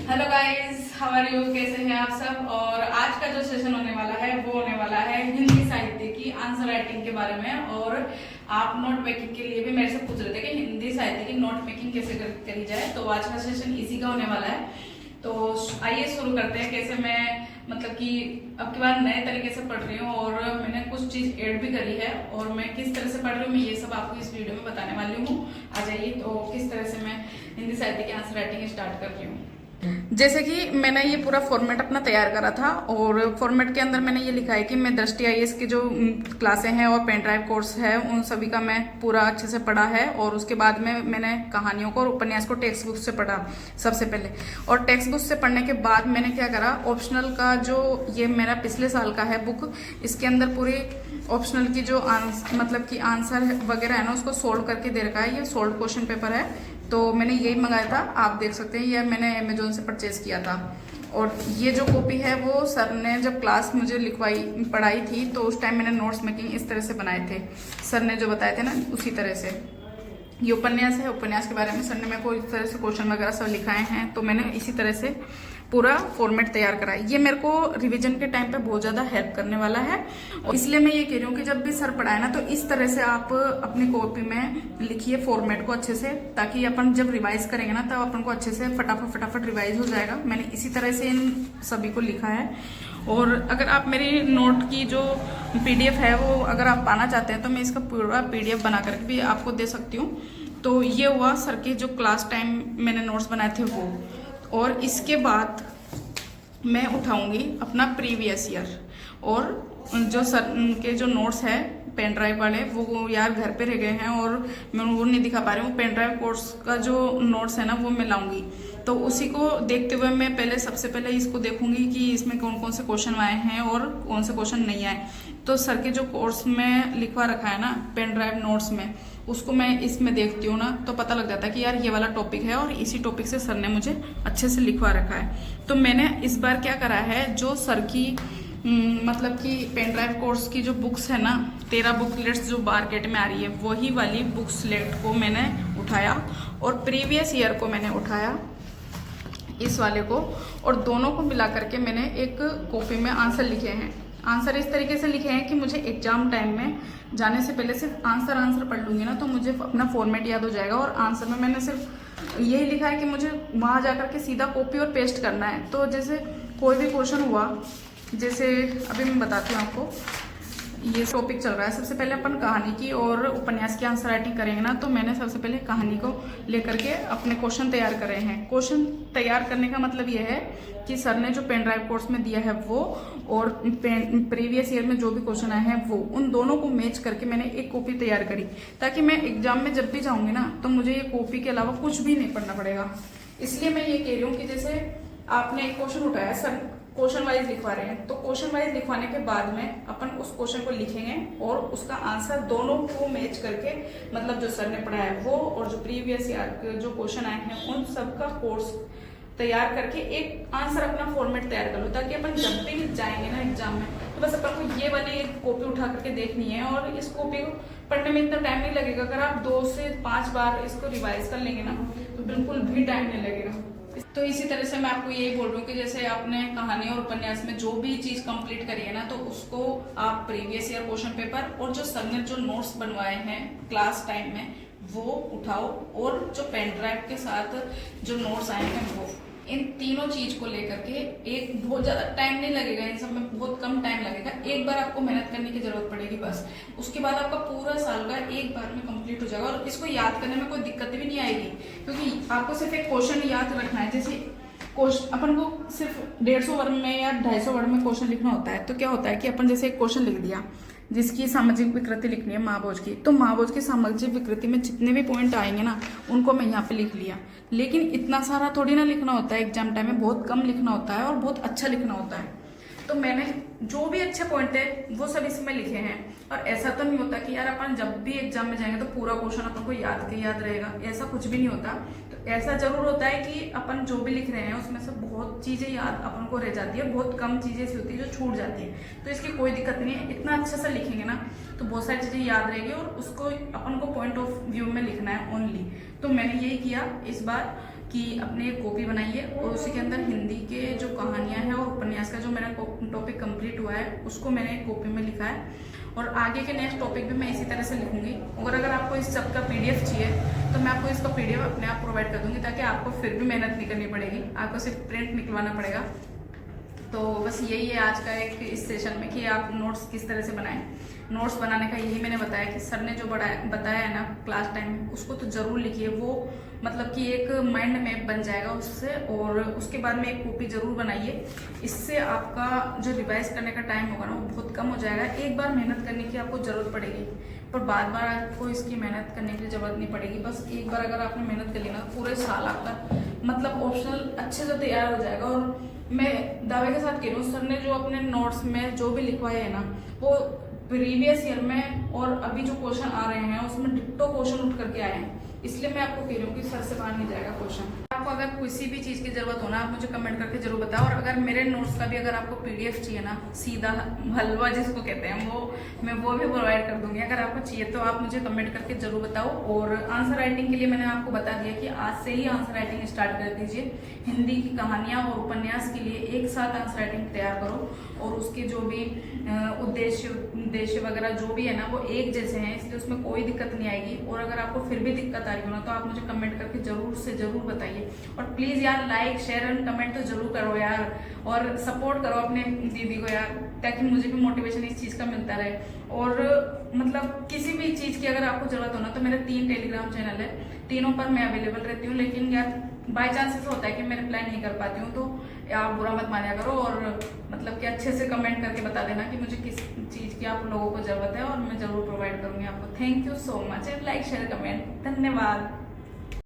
Hello guys, how are you? कैसे हैं आप सब? और आज का जो सेशन होने वाला है वो होने वाला है हिंदी साहित्य की आंसर राइटिंग के बारे में। और आप नोट मेकिंग के लिए भी मेरे से पूछ रहे थे कि हिंदी साहित्य की नोट मेकिंग कैसे करी जाए, तो आज का सेशन इसी का होने वाला है। तो आइए शुरू करते हैं। कैसे मैं मतलब कि अब की बार नए तरीके से पढ़ रही हूँ और मैंने कुछ चीज ऐड भी करी है, और मैं किस तरह से पढ़ रही हूँ मैं ये सब आपको इस वीडियो में बताने वाली हूँ। आ जाइए, तो किस तरह से मैं हिंदी साहित्य की आंसर राइटिंग स्टार्ट कर रही हूँ। जैसे कि मैंने ये पूरा फॉर्मेट अपना तैयार करा था, और फॉर्मेट के अंदर मैंने ये लिखा है कि मैं दृष्टि आईएएस की जो क्लासें हैं और पेन ड्राइव कोर्स है उन सभी का मैं पूरा अच्छे से पढ़ा है। और उसके बाद में मैंने कहानियों को और उपन्यास को टेक्स्ट बुक से पढ़ा सबसे पहले। और टेक्स्ट बुक से पढ़ने के बाद मैंने क्या करा, ऑप्शनल का जो ये मेरा पिछले साल का है बुक, इसके अंदर पूरी ऑप्शनल की जो मतलब कि आंसर वगैरह है ना उसको सोल्व करके दे रखा है। ये सोल्व क्वेश्चन पेपर है, तो मैंने यही मंगाया था। आप देख सकते हैं, ये मैंने अमेजोन से परचेज किया था। और ये जो कॉपी है वो सर ने जब क्लास मुझे पढ़ाई थी तो उस टाइम मैंने नोट्स मेकिंग इस तरह से बनाए थे, सर ने जो बताए थे ना उसी तरह से। ये उपन्यास है, उपन्यास के बारे में सर ने मेरे को इस तरह से क्वेश्चन वगैरह सब लिखाए हैं, तो मैंने इसी तरह से पूरा फॉर्मेट तैयार करा है। ये मेरे को रिवीजन के टाइम पे बहुत ज्यादा हेल्प करने वाला है, और इसलिए मैं ये कह रही हूँ कि जब भी सर पढ़ाए ना तो इस तरह से आप अपनी कॉपी में लिखिए फॉर्मेट को अच्छे से, ताकि अपन जब रिवाइज करेंगे ना तब अपन को अच्छे से फटाफट रिवाइज हो जाएगा। मैंने इसी तरह से इन सभी को लिखा है। और अगर आप मेरी नोट की जो पीडीएफ है वो अगर आप पाना चाहते हैं तो मैं इसका पूरा पीडीएफ बना करके भी आपको दे सकती हूँ। तो ये हुआ सर के जो क्लास टाइम मैंने नोट्स बनाए थे वो। और इसके बाद मैं उठाऊंगी अपना प्रीवियस ईयर, और जो सर के जो नोट्स है पेन ड्राइव वाले वो यार घर पे रह गए हैं और मैं वो नहीं दिखा पा रही हूँ। पेन ड्राइव कोर्स का जो नोट्स है ना वो मैं लाऊंगी, तो उसी को देखते हुए मैं सबसे पहले इसको देखूंगी कि इसमें कौन कौन से क्वेश्चन आए हैं और कौन से क्वेश्चन नहीं आए। तो सर के जो कोर्स में लिखवा रखा है ना पेन ड्राइव नोट्स में, उसको मैं इसमें देखती हूँ ना तो पता लग जाता है कि यार ये वाला टॉपिक है और इसी टॉपिक से सर ने मुझे अच्छे से लिखवा रखा है। तो मैंने इस बार क्या करा है, जो सर की मतलब कि पेन ड्राइव कोर्स की जो बुक्स है ना 13 बुकलेट्स जो मार्केट में आ रही है वही वाली बुक सिलेक्ट को मैंने उठाया, और प्रीवियस ईयर को मैंने उठाया इस वाले को, और दोनों को मिला करके मैंने एक कॉपी में आंसर लिखे हैं। आंसर इस तरीके से लिखे हैं कि मुझे एग्जाम टाइम में जाने से पहले सिर्फ आंसर पढ़ लूंगी ना तो मुझे अपना फॉर्मेट याद हो जाएगा। और आंसर में मैंने सिर्फ यही लिखा है कि मुझे वहां जाकर के सीधा कॉपी और पेस्ट करना है। तो जैसे कोई भी क्वेश्चन हुआ, जैसे अभी मैं बताती हूँ आपको, ये टॉपिक चल रहा है। सबसे पहले अपन कहानी की और उपन्यास की आंसर राइटिंग करेंगे ना, तो मैंने सबसे पहले कहानी को लेकर के अपने क्वेश्चन तैयार करे हैं। क्वेश्चन तैयार करने का मतलब ये है कि सर ने जो पेन ड्राइव कोर्स में दिया है वो और प्रीवियस ईयर में जो भी क्वेश्चन आए हैं वो, उन दोनों को मैच करके मैंने एक कॉपी तैयार करी, ताकि मैं एग्जाम में जब भी जाऊंगी ना तो मुझे ये कॉपी के अलावा कुछ भी नहीं पढ़ना पड़ेगा। इसलिए मैं ये कह रही हूँ कि जैसे आपने एक क्वेश्चन उठाया, सर क्वेश्चन वाइज लिखवा रहे हैं, तो क्वेश्चन वाइज लिखवाने के बाद में अपन उस क्वेश्चन को लिखेंगे और उसका आंसर दोनों को मैच करके, मतलब जो सर ने पढ़ाया है वो और जो प्रीवियस ईयर जो क्वेश्चन आए हैं उन सब का कोर्स तैयार करके एक आंसर अपना फॉर्मेट तैयार कर लो, ताकि अपन जब भी जाएंगे ना एग्जाम में तो बस अपन को ये वाली एक कॉपी उठा करके देखनी है। और इस कॉपी को पढ़ने में इतना टाइम नहीं लगेगा। अगर आप 2 से 5 बार इसको रिवाइज कर लेंगे ना तो बिल्कुल भी टाइम नहीं लगेगा। तो इसी तरह से मैं आपको यही बोल रही हूँ कि जैसे आपने कहानी और उपन्यास में जो भी चीज कंप्लीट करी है ना, तो उसको आप प्रीवियस ईयर क्वेश्चन पेपर और जो सर ने जो नोट्स बनवाए हैं क्लास टाइम में वो उठाओ, और जो पेन ड्राइव के साथ जो नोट्स आए हैं वो, इन तीनों चीज को लेकर के एक बहुत ज्यादा टाइम नहीं लगेगा, इन सब में बहुत कम टाइम लगेगा। एक बार आपको मेहनत करने की जरूरत पड़ेगी बस, उसके बाद आपका पूरा साल का एक बार में कंप्लीट हो जाएगा। और इसको याद करने में कोई दिक्कत भी नहीं आएगी, क्योंकि आपको सिर्फ एक क्वेश्चन याद रखना है। जैसे अपन को सिर्फ 150 वर्ड में या 250 वर्ड में क्वेश्चन लिखना होता है, तो क्या होता है कि अपन जैसे एक क्वेश्चन लिख दिया जिसकी सामाजिक विकृति लिखनी है महाभोज की, तो महाभोज की सामाजिक विकृति में जितने भी पॉइंट आएंगे ना उनको मैं यहाँ पे लिख लिया। लेकिन इतना सारा थोड़ी ना लिखना होता है, एग्जाम टाइम में बहुत कम लिखना होता है और बहुत अच्छा लिखना होता है। तो मैंने जो भी अच्छे पॉइंट है वो सब इसमें लिखे हैं। और ऐसा तो नहीं होता कि यार अपन जब भी एग्जाम में जाएंगे तो पूरा क्वेश्चन अपन को याद रहेगा, ऐसा कुछ भी नहीं होता। तो ऐसा जरूर होता है कि अपन जो भी लिख रहे हैं उसमें से बहुत चीजें याद अपन को रह जाती है, बहुत कम चीजें ऐसी होती है जो छूट जाती है। तो इसकी कोई दिक्कत नहीं है, इतना अच्छे से लिखेंगे ना तो बहुत सारी चीजें याद रहेगी और उसको अपन को पॉइंट ऑफ व्यू में लिखना है ओनली। तो मैंने यही किया इस बार। कि अपने एक कॉपी बनाइए और उसी के अंदर हिंदी के जो कहानियाँ हैं और उपन्यास का जो मेरा टॉपिक कंप्लीट हुआ है उसको मैंने एक कॉपी में लिखा है, और आगे के नेक्स्ट टॉपिक भी मैं इसी तरह से लिखूंगी। और अगर आपको इस सब का PDF चाहिए तो मैं आपको इसका PDF अपने आप प्रोवाइड कर दूंगी, ताकि आपको फिर भी मेहनत नहीं करनी पड़ेगी, आपको सिर्फ प्रिंट निकलवाना पड़ेगा। तो बस यही है आज का एक इस सेशन में कि आप नोट्स किस तरह से बनाएं। नोट्स बनाने का यही मैंने बताया कि सर ने जो बताया है ना क्लास टाइम में, उसको तो जरूर लिखिए। वो मतलब कि एक माइंड में बन जाएगा उससे, और उसके बाद में एक कॉपी जरूर बनाइए। इससे आपका जो रिवाइज करने का टाइम होगा ना वो बहुत कम हो जाएगा। एक बार मेहनत करने की आपको जरूरत पड़ेगी, पर बार बार आपको इसकी मेहनत करने की जरूरत नहीं पड़ेगी। बस एक बार अगर आपने मेहनत कर ली ना, पूरे साल आपका मतलब ऑप्शनल अच्छे से तैयार हो जाएगा। और मैं दावे के साथ कह रही हूँ, सर ने जो अपने नोट्स में जो भी लिखवाए है ना, वो प्रीवियस ईयर में और अभी जो क्वेश्चन आ रहे हैं उसमें डिट्टो क्वेश्चन उठ करके आए हैं। इसलिए मैं आपको कह रही हूँ कि सर से बाहर नहीं जाएगा क्वेश्चन। आपको अगर किसी भी चीज की जरूरत हो ना, आप मुझे कमेंट करके जरूर बताओ। और अगर मेरे नोट्स का भी अगर आपको PDF चाहिए ना, सीधा हलवा जिसको कहते हैं, मैं वो भी प्रोवाइड कर दूंगी। अगर आपको चाहिए तो आप मुझे कमेंट करके जरूर बताओ। और आंसर राइटिंग के लिए मैंने आपको बता दिया कि आज से ही आंसर राइटिंग स्टार्ट कर दीजिए। हिंदी की कहानियां और उपन्यास के लिए एक साथ आंसर राइटिंग तैयार करो, और उसके जो भी उद्देश्य वगैरह जो भी है ना वो एक जैसे हैं, इसलिए उसमें कोई दिक्कत नहीं आएगी। और अगर आपको फिर भी दिक्कत आ रही हो ना, तो आप मुझे कमेंट करके जरूर से जरूर बताइए। और प्लीज यार लाइक शेयर एंड कमेंट तो जरूर करो यार, और सपोर्ट करो अपने दीदी को यार, ताकि मुझे भी मोटिवेशन इस चीज का मिलता रहे। और मतलब किसी भी चीज की अगर आपको जरूरत हो ना, तो मेरे 3 टेलीग्राम चैनल है, तीनों पर मैं अवेलेबल रहती हूँ। लेकिन यार बाई चांस ऐसा होता है कि मैं रिप्लाई नहीं कर पाती हूँ, तो आप बुरा मत माना करो। और मतलब कि अच्छे से कमेंट करके बता देना कि मुझे किस चीज की आप लोगों को जरूरत है, और मैं जरूर प्रोवाइड करूंगी आपको। Thank you so much. Like share comment, धन्यवाद।